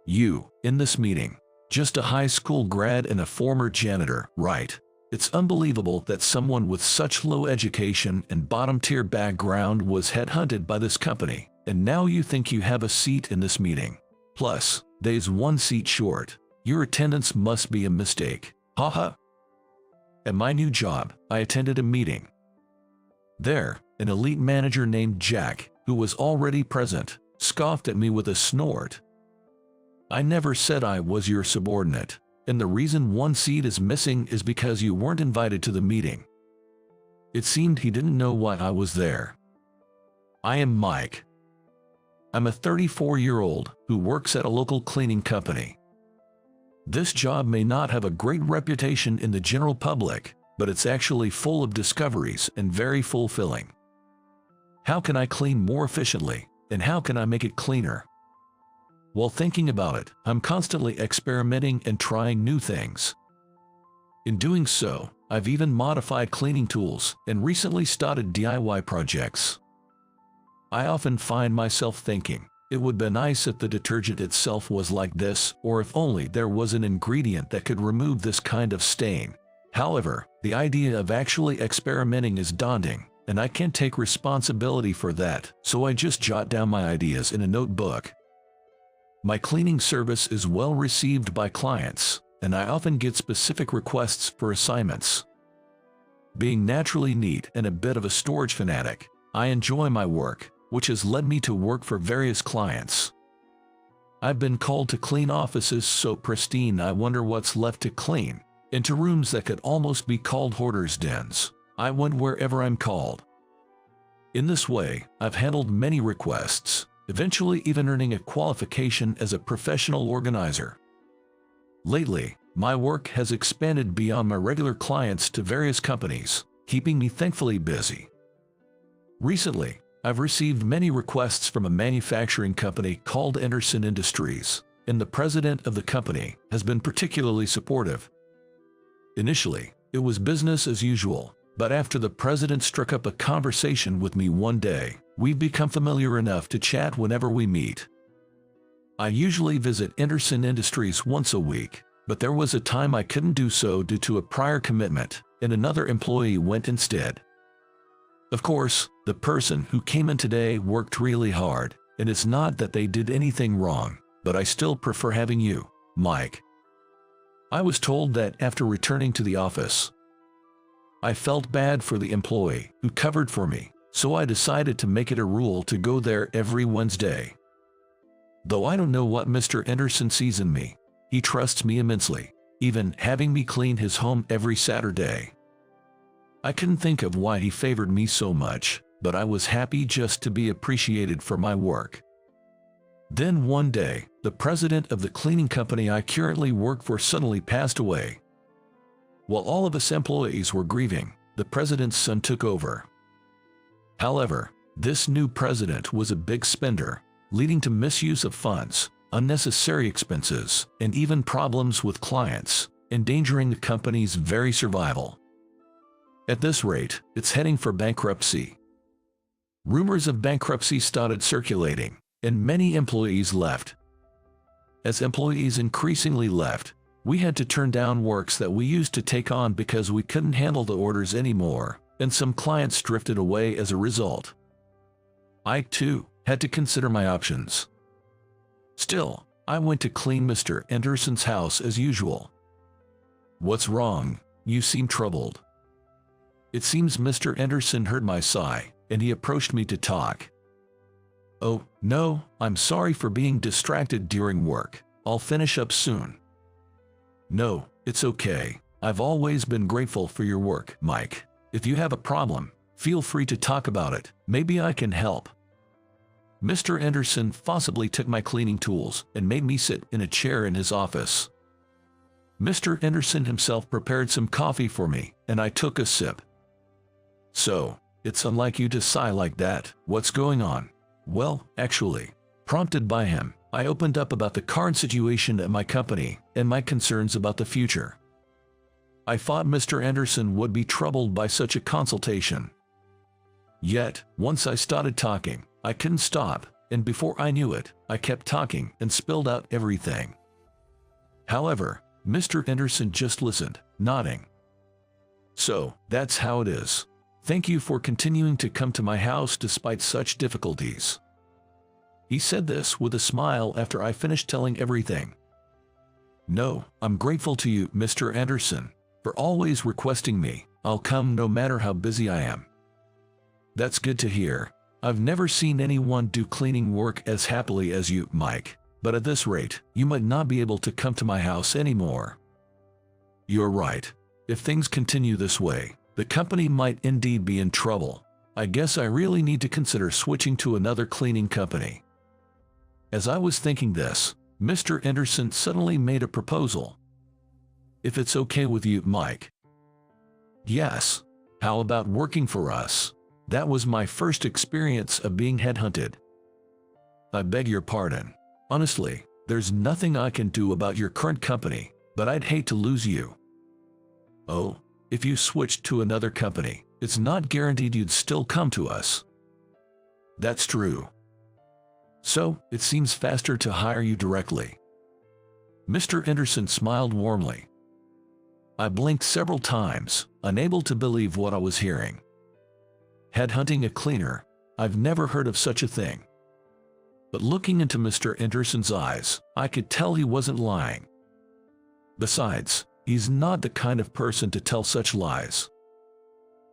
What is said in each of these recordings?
You, in this meeting. Just a high school grad and a former janitor, right? It's unbelievable that someone with such low education and bottom-tier background was headhunted by this company, and now you think you have a seat in this meeting. Plus, there's one seat short. Your attendance must be a mistake. Haha. At my new job, I attended a meeting. There, an elite manager named Jack, who was already present, scoffed at me with a snort. I never said I was your subordinate, and the reason one seat is missing is because you weren't invited to the meeting. It seemed he didn't know why I was there. I am Mike. I'm a 34-year-old who works at a local cleaning company. This job may not have a great reputation in the general public, but it's actually full of discoveries and very fulfilling. How can I clean more efficiently, and how can I make it cleaner? While thinking about it, I'm constantly experimenting and trying new things. In doing so, I've even modified cleaning tools and recently started DIY projects. I often find myself thinking, it would be nice if the detergent itself was like this, or if only there was an ingredient that could remove this kind of stain. However, the idea of actually experimenting is daunting, and I can't take responsibility for that, so I just jot down my ideas in a notebook. My cleaning service is well received by clients, and I often get specific requests for assignments. Being naturally neat and a bit of a storage fanatic, I enjoy my work, which has led me to work for various clients. I've been called to clean offices so pristine I wonder what's left to clean, into rooms that could almost be called hoarders' dens. I went wherever I'm called. In this way, I've handled many requests, eventually even earning a qualification as a professional organizer. Lately, my work has expanded beyond my regular clients to various companies, keeping me thankfully busy. Recently, I've received many requests from a manufacturing company called Anderson Industries, and the president of the company has been particularly supportive. Initially, it was business as usual, but after the president struck up a conversation with me one day, we've become familiar enough to chat whenever we meet. I usually visit Anderson Industries once a week, but there was a time I couldn't do so due to a prior commitment, and another employee went instead. Of course, the person who came in today worked really hard, and it's not that they did anything wrong, but I still prefer having you, Mike. I was told that after returning to the office, I felt bad for the employee who covered for me, so I decided to make it a rule to go there every Wednesday. Though I don't know what Mr. Anderson sees in me, he trusts me immensely, even having me clean his home every Saturday. I couldn't think of why he favored me so much, but I was happy just to be appreciated for my work. Then one day, the president of the cleaning company I currently work for suddenly passed away. While all of us employees were grieving, the president's son took over. However, this new president was a big spender, leading to misuse of funds, unnecessary expenses, and even problems with clients, endangering the company's very survival. At this rate, it's heading for bankruptcy. Rumors of bankruptcy started circulating, and many employees left. As employees increasingly left, we had to turn down works that we used to take on because we couldn't handle the orders anymore, and some clients drifted away as a result. I, too, had to consider my options. Still, I went to clean Mr. Anderson's house as usual. "What's wrong? You seem troubled." It seems Mr. Anderson heard my sigh, and he approached me to talk. "Oh, no, I'm sorry for being distracted during work. I'll finish up soon." "No, it's okay. I've always been grateful for your work, Mike. If you have a problem, feel free to talk about it. Maybe I can help." Mr. Anderson forcibly took my cleaning tools and made me sit in a chair in his office. Mr. Anderson himself prepared some coffee for me, and I took a sip. "So, it's unlike you to sigh like that. What's going on?" "Well, actually," prompted by him, I opened up about the current situation at my company and my concerns about the future. I thought Mr. Anderson would be troubled by such a consultation. Yet, once I started talking, I couldn't stop, and before I knew it, I kept talking and spilled out everything. However, Mr. Anderson just listened, nodding. So, that's how it is. Thank you for continuing to come to my house despite such difficulties. He said this with a smile after I finished telling everything. No, I'm grateful to you, Mr. Anderson, for always requesting me. I'll come no matter how busy I am. That's good to hear. I've never seen anyone do cleaning work as happily as you, Mike, but at this rate, you might not be able to come to my house anymore. You're right. If things continue this way, the company might indeed be in trouble. I guess I really need to consider switching to another cleaning company. As I was thinking this, Mr. Anderson suddenly made a proposal. If it's okay with you, Mike. Yes. How about working for us? That was my first experience of being headhunted. I beg your pardon. Honestly, there's nothing I can do about your current company, but I'd hate to lose you. Oh, if you switched to another company, it's not guaranteed you'd still come to us. That's true. So, it seems faster to hire you directly. Mr. Anderson smiled warmly. I blinked several times, unable to believe what I was hearing. Headhunting a cleaner? I've never heard of such a thing. But looking into Mr. Anderson's eyes, I could tell he wasn't lying. Besides, he's not the kind of person to tell such lies.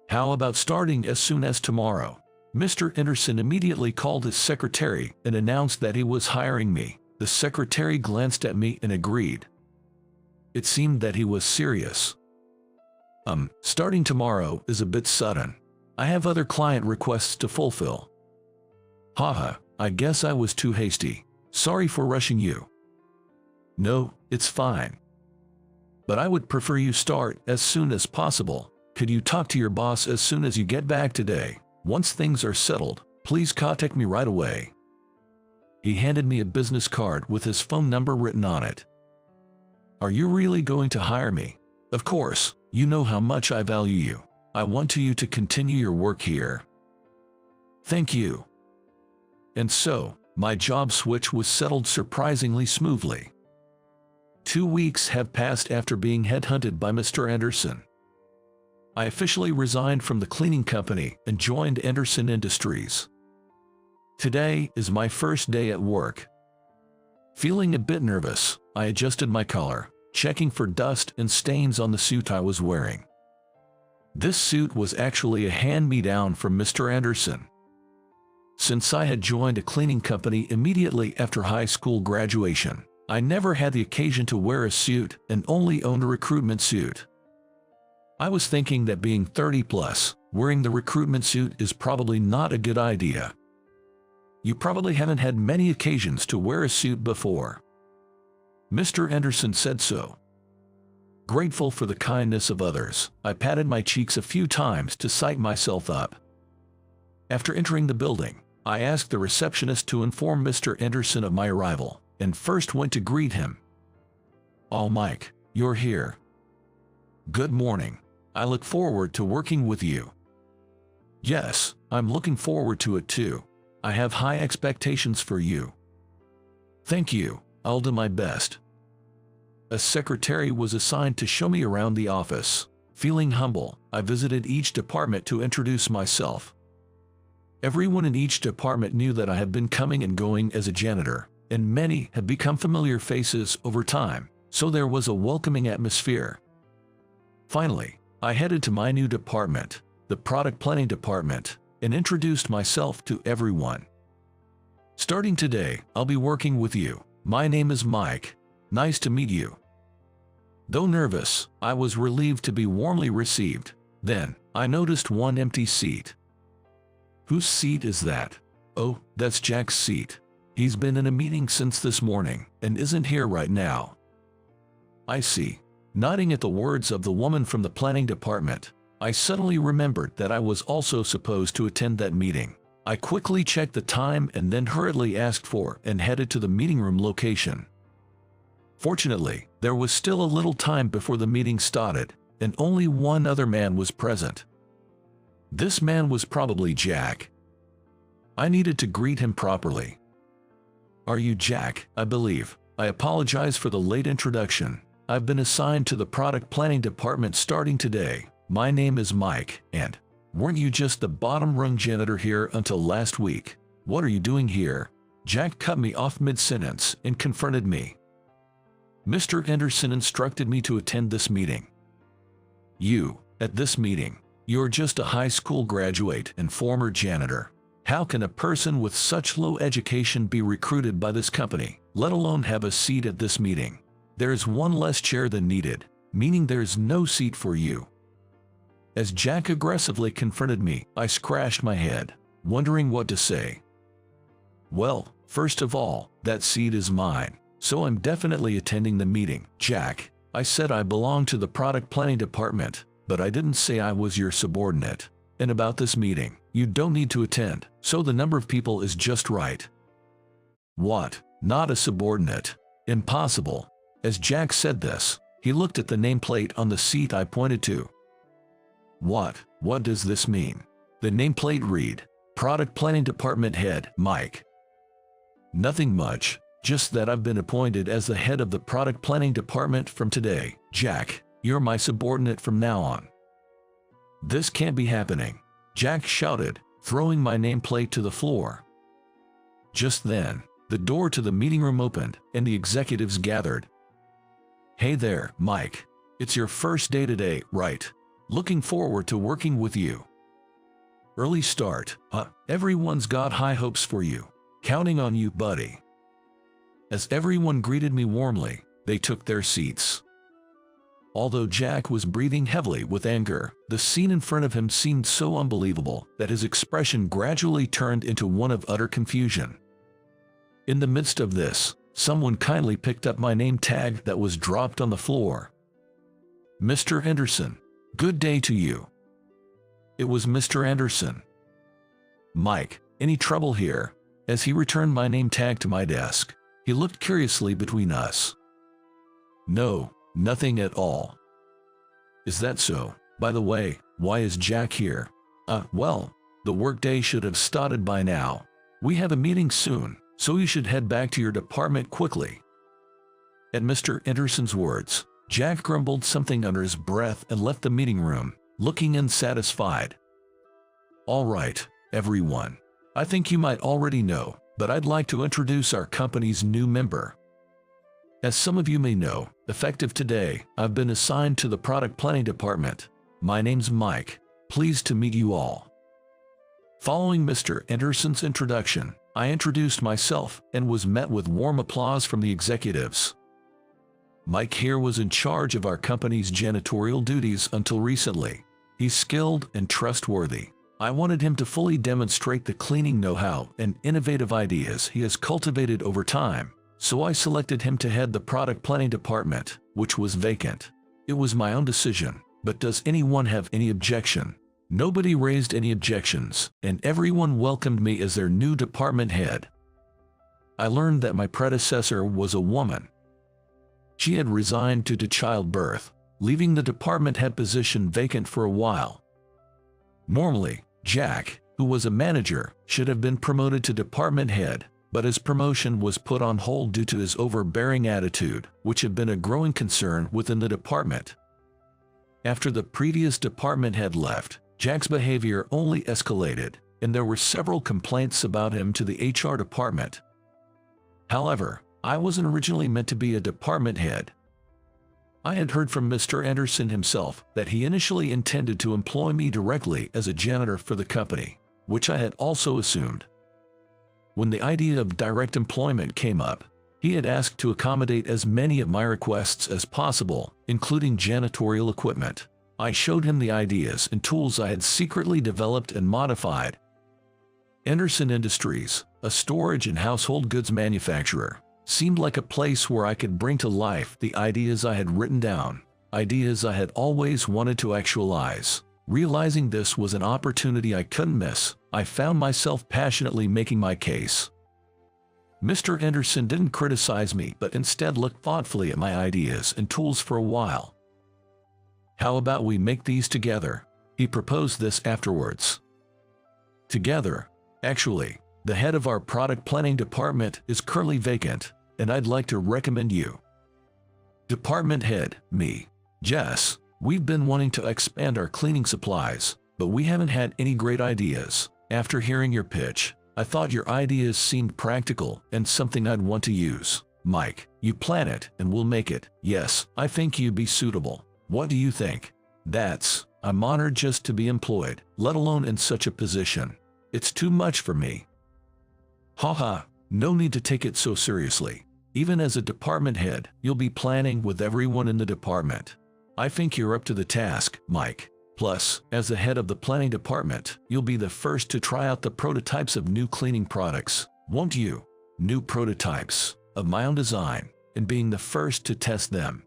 How about starting as soon as tomorrow? Mr. Anderson immediately called his secretary and announced that he was hiring me. The secretary glanced at me and agreed. It seemed that he was serious. Starting tomorrow is a bit sudden. I have other client requests to fulfill. Haha, I guess I was too hasty. Sorry for rushing you. No, it's fine. But I would prefer you start as soon as possible. Could you talk to your boss as soon as you get back today? Once things are settled, please contact me right away. He handed me a business card with his phone number written on it. Are you really going to hire me? Of course, you know how much I value you. I want you to continue your work here. Thank you. And so, my job switch was settled surprisingly smoothly. 2 weeks have passed after being headhunted by Mr. Anderson. I officially resigned from the cleaning company and joined Anderson Industries. Today is my first day at work. Feeling a bit nervous, I adjusted my collar, checking for dust and stains on the suit I was wearing. This suit was actually a hand-me-down from Mr. Anderson. Since I had joined a cleaning company immediately after high school graduation, I never had the occasion to wear a suit and only owned a recruitment suit. I was thinking that being 30 plus, wearing the recruitment suit is probably not a good idea. You probably haven't had many occasions to wear a suit before. Mr. Anderson said so. Grateful for the kindness of others, I patted my cheeks a few times to psych myself up. After entering the building, I asked the receptionist to inform Mr. Anderson of my arrival, and first went to greet him. "Oh, Mike, you're here. Good morning. I look forward to working with you." "Yes, I'm looking forward to it too. I have high expectations for you." "Thank you, I'll do my best." A secretary was assigned to show me around the office. Feeling humble, I visited each department to introduce myself. Everyone in each department knew that I had been coming and going as a janitor, and many had become familiar faces over time, so there was a welcoming atmosphere. Finally, I headed to my new department, the product planning department, and introduced myself to everyone. "Starting today, I'll be working with you. My name is Mike. Nice to meet you." Though nervous, I was relieved to be warmly received. Then, I noticed one empty seat. "Whose seat is that?" "Oh, that's Jack's seat. He's been in a meeting since this morning and isn't here right now." "I see." Nodding at the words of the woman from the planning department, I suddenly remembered that I was also supposed to attend that meeting. I quickly checked the time and then hurriedly asked for and headed to the meeting room location. Fortunately, there was still a little time before the meeting started, and only one other man was present. This man was probably Jack. I needed to greet him properly. Are you Jack? I believe. I apologize for the late introduction. I've been assigned to the product planning department starting today. My name is Mike, and weren't you just the bottom-rung janitor here until last week? What are you doing here? Jack cut me off mid-sentence and confronted me. Mr. Anderson instructed me to attend this meeting. You, at this meeting, you're just a high school graduate and former janitor. How can a person with such low education be recruited by this company, let alone have a seat at this meeting? There's one less chair than needed, meaning there's no seat for you. As Jack aggressively confronted me, I scratched my head, wondering what to say. Well, first of all, that seat is mine, so I'm definitely attending the meeting. Jack, I said I belong to the product planning department, but I didn't say I was your subordinate. And about this meeting, you don't need to attend, so the number of people is just right. What? Not a subordinate? Impossible. As Jack said this, he looked at the nameplate on the seat I pointed to. What does this mean? The nameplate read, Product Planning Department Head, Mike. Nothing much, just that I've been appointed as the head of the product planning department from today. Jack, you're my subordinate from now on. This can't be happening, Jack shouted, throwing my nameplate to the floor. Just then, the door to the meeting room opened and the executives gathered. Hey there, Mike. It's your first day today, right? Looking forward to working with you. Early start, everyone's got high hopes for you. Counting on you, buddy. As everyone greeted me warmly, they took their seats. Although Jack was breathing heavily with anger, the scene in front of him seemed so unbelievable that his expression gradually turned into one of utter confusion. In the midst of this, someone kindly picked up my name tag that was dropped on the floor. Mr. Anderson, good day to you. It was Mr. Anderson. Mike, any trouble here? As he returned my name tag to my desk, he looked curiously between us. No, nothing at all. Is that so? By the way, why is Jack here? Well, the workday should have started by now. We have a meeting soon, so you should head back to your department quickly. At Mr. Anderson's words, Jack grumbled something under his breath and left the meeting room, looking unsatisfied. All right, everyone. I think you might already know, but I'd like to introduce our company's new member. As some of you may know, effective today, I've been assigned to the product planning department. My name's Mike. Pleased to meet you all. Following Mr. Anderson's introduction, I introduced myself and was met with warm applause from the executives. Mike here was in charge of our company's janitorial duties until recently. He's skilled and trustworthy. I wanted him to fully demonstrate the cleaning know-how and innovative ideas he has cultivated over time, so I selected him to head the product planning department, which was vacant. It was my own decision, but does anyone have any objection? Nobody raised any objections, and everyone welcomed me as their new department head. I learned that my predecessor was a woman. She had resigned due to childbirth, leaving the department head position vacant for a while. Normally, Jack, who was a manager, should have been promoted to department head, but his promotion was put on hold due to his overbearing attitude, which had been a growing concern within the department. After the previous department head left, Jack's behavior only escalated, and there were several complaints about him to the HR department. However, I wasn't originally meant to be a department head. I had heard from Mr. Anderson himself that he initially intended to employ me directly as a janitor for the company, which I had also assumed. When the idea of direct employment came up, he had asked to accommodate as many of my requests as possible, including janitorial equipment. I showed him the ideas and tools I had secretly developed and modified. Anderson Industries, a storage and household goods manufacturer, seemed like a place where I could bring to life the ideas I had written down, ideas I had always wanted to actualize. Realizing this was an opportunity I couldn't miss, I found myself passionately making my case. Mr. Anderson didn't criticize me but instead looked thoughtfully at my ideas and tools for a while. How about we make these together? He proposed this afterwards. Together? Actually, The head of our product planning department is currently vacant, and I'd like to recommend you. Department head, me. Jess, we've been wanting to expand our cleaning supplies, but we haven't had any great ideas. After hearing your pitch, I thought your ideas seemed practical and something I'd want to use. Mike, you plan it and we'll make it. Yes, I think you'd be suitable. What do you think? I'm honored just to be employed, let alone in such a position. It's too much for me. Haha, no need to take it so seriously. Even as a department head, you'll be planning with everyone in the department. I think you're up to the task, Mike. Plus, as the head of the planning department, you'll be the first to try out the prototypes of new cleaning products, won't you? New prototypes, of my own design, and being the first to test them.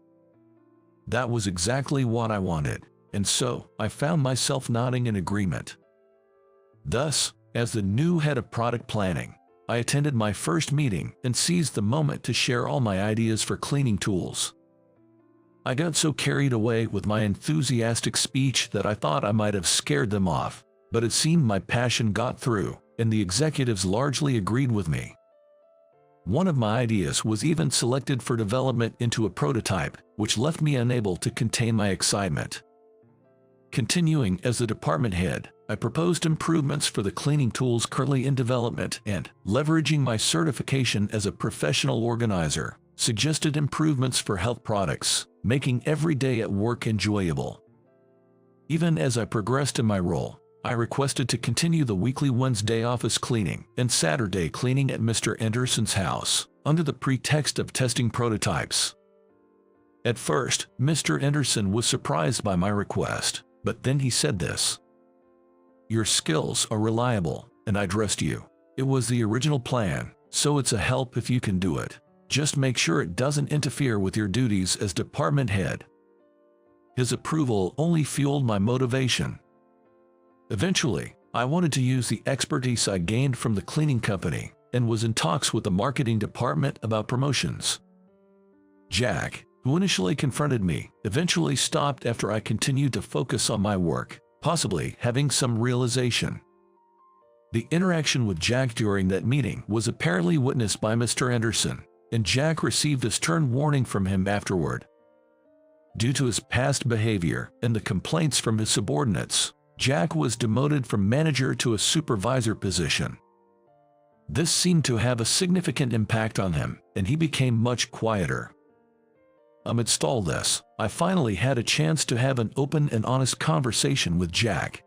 That was exactly what I wanted, and so I found myself nodding in agreement. Thus, as the new head of product planning, I attended my first meeting and seized the moment to share all my ideas for cleaning tools. I got so carried away with my enthusiastic speech that I thought I might have scared them off, but it seemed my passion got through, and the executives largely agreed with me. One of my ideas was even selected for development into a prototype, which left me unable to contain my excitement. Continuing as the department head, I proposed improvements for the cleaning tools currently in development and, leveraging my certification as a professional organizer, suggested improvements for health products, making every day at work enjoyable. Even as I progressed in my role, I requested to continue the weekly Wednesday office cleaning and Saturday cleaning at Mr. Anderson's house, under the pretext of testing prototypes. At first, Mr. Anderson was surprised by my request, but then he said this: "Your skills are reliable, and I trust you. It was the original plan, so it's a help if you can do it. Just make sure it doesn't interfere with your duties as department head." His approval only fueled my motivation. Eventually, I wanted to use the expertise I gained from the cleaning company and was in talks with the marketing department about promotions. Jack, who initially confronted me, eventually stopped after I continued to focus on my work, possibly having some realization. The interaction with Jack during that meeting was apparently witnessed by Mr. Anderson, and Jack received a stern warning from him afterward. Due to his past behavior and the complaints from his subordinates, Jack was demoted from manager to a supervisor position. This seemed to have a significant impact on him, and he became much quieter. Amidst all this, I finally had a chance to have an open and honest conversation with Jack.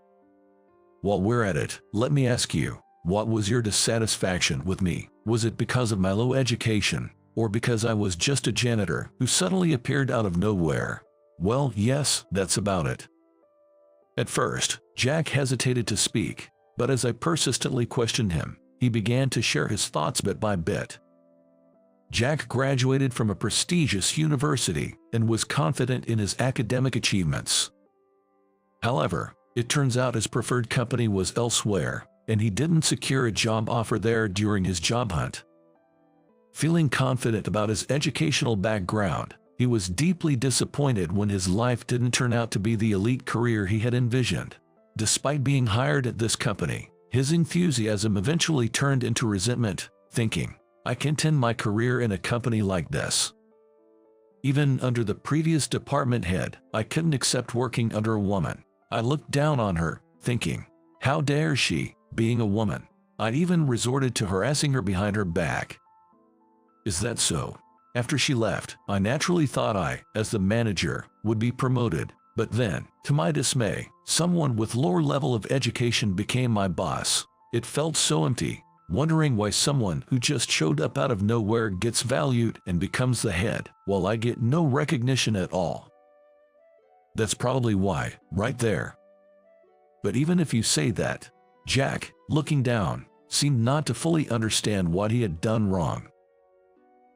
While we're at it, let me ask you, what was your dissatisfaction with me? Was it because of my low education, or because I was just a janitor who suddenly appeared out of nowhere? Well, yes, that's about it. At first, Jack hesitated to speak, but as I persistently questioned him, he began to share his thoughts bit by bit. Jack graduated from a prestigious university and was confident in his academic achievements. However, it turns out his preferred company was elsewhere, and he didn't secure a job offer there during his job hunt. Feeling confident about his educational background, he was deeply disappointed when his life didn't turn out to be the elite career he had envisioned. Despite being hired at this company, his enthusiasm eventually turned into resentment, thinking, "I can't end my career in a company like this." Even under the previous department head, I couldn't accept working under a woman. I looked down on her, thinking, "How dare she, being a woman?" I even resorted to harassing her behind her back. Is that so? After she left, I naturally thought I, as the manager, would be promoted, but then, to my dismay, someone with lower level of education became my boss. It felt so empty, wondering why someone who just showed up out of nowhere gets valued and becomes the head, while I get no recognition at all. That's probably why, right there. But even if you say that, Jack, looking down, seemed not to fully understand what he had done wrong.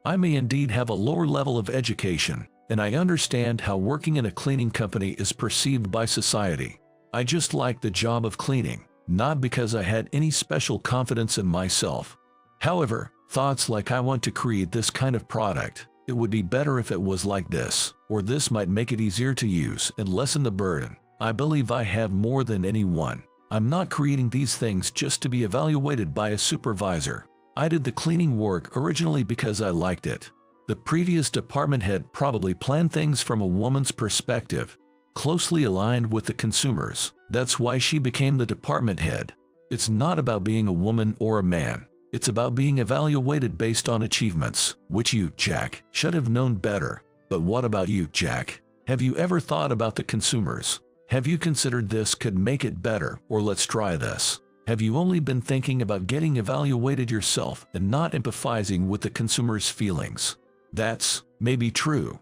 I may indeed have a lower level of education, and I understand how working in a cleaning company is perceived by society. I just like the job of cleaning, not because I had any special confidence in myself. However, thoughts like I want to create this kind of product, it would be better if it was like this, or this might make it easier to use and lessen the burden. I believe I have more than anyone. I'm not creating these things just to be evaluated by a supervisor. I did the cleaning work originally because I liked it. The previous department head probably planned things from a woman's perspective, closely aligned with the consumers. That's why she became the department head. It's not about being a woman or a man. It's about being evaluated based on achievements, which you, Jack, should have known better. But what about you, Jack? Have you ever thought about the consumers? Have you considered this could make it better, or let's try this? Have you only been thinking about getting evaluated yourself and not empathizing with the consumer's feelings? That's maybe true.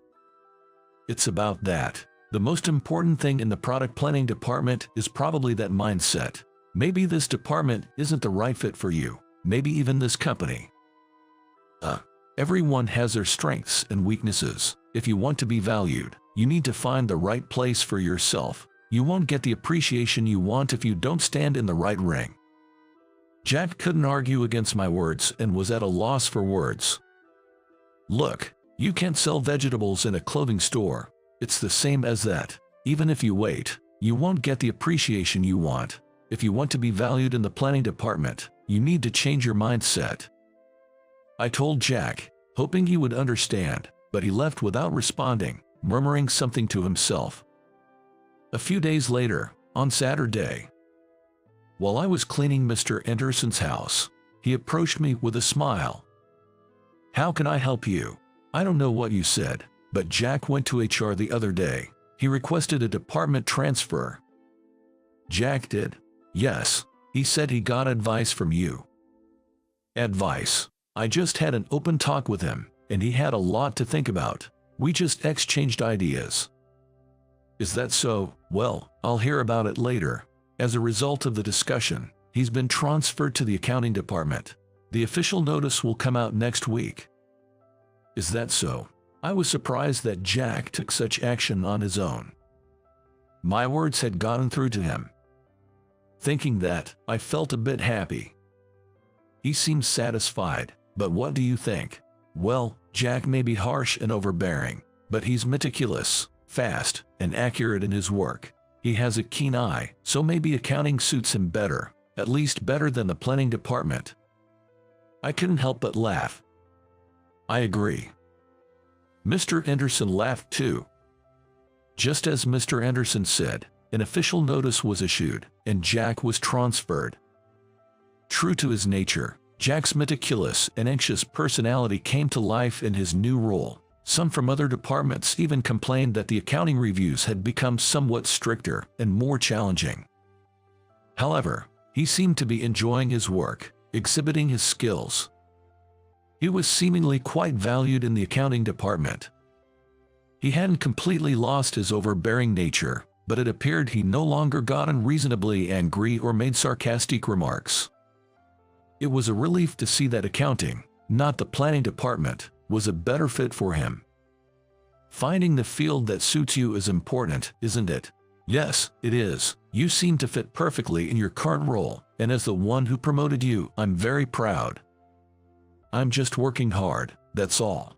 It's about that. The most important thing in the product planning department is probably that mindset. Maybe this department isn't the right fit for you. Maybe even this company. Everyone has their strengths and weaknesses. If you want to be valued, you need to find the right place for yourself. You won't get the appreciation you want if you don't stand in the right ring. Jack couldn't argue against my words and was at a loss for words. Look, you can't sell vegetables in a clothing store. It's the same as that. Even if you wait, you won't get the appreciation you want. If you want to be valued in the planning department, you need to change your mindset. I told Jack, hoping he would understand, but he left without responding, murmuring something to himself. A few days later, on Saturday, while I was cleaning Mr. Anderson's house, he approached me with a smile. "How can I help you?" "I don't know what you said, but Jack went to HR the other day. He requested a department transfer." "Jack did?" "Yes. He said he got advice from you." "Advice?" "I just had an open talk with him, and he had a lot to think about. We just exchanged ideas." "Is that so? Well, I'll hear about it later." As a result of the discussion, he's been transferred to the accounting department. The official notice will come out next week. "Is that so?" I was surprised that Jack took such action on his own. My words had gotten through to him. Thinking that, I felt a bit happy. He seemed satisfied, but what do you think? Well, Jack may be harsh and overbearing, but he's meticulous, fast, and accurate in his work. He has a keen eye, so maybe accounting suits him better, at least better than the planning department. I couldn't help but laugh. "I agree." Mr. Anderson laughed too. Just as Mr. Anderson said, an official notice was issued, and Jack was transferred. True to his nature, Jack's meticulous and anxious personality came to life in his new role. Some from other departments even complained that the accounting reviews had become somewhat stricter and more challenging. However, he seemed to be enjoying his work, exhibiting his skills. He was seemingly quite valued in the accounting department. He hadn't completely lost his overbearing nature, but it appeared he no longer got unreasonably angry or made sarcastic remarks. It was a relief to see that accounting, not the planning department, was a better fit for him. Finding the field that suits you is important, isn't it? Yes, it is. You seem to fit perfectly in your current role, and as the one who promoted you, I'm very proud. I'm just working hard, that's all.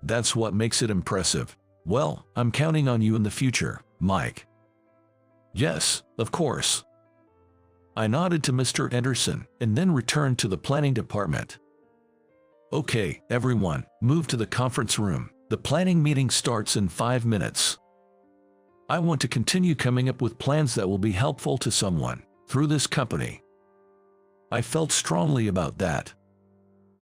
That's what makes it impressive. Well, I'm counting on you in the future, Mike. Yes, of course. I nodded to Mr. Anderson and then returned to the planning department. Okay, everyone, move to the conference room. The planning meeting starts in 5 minutes. I want to continue coming up with plans that will be helpful to someone through this company. I felt strongly about that.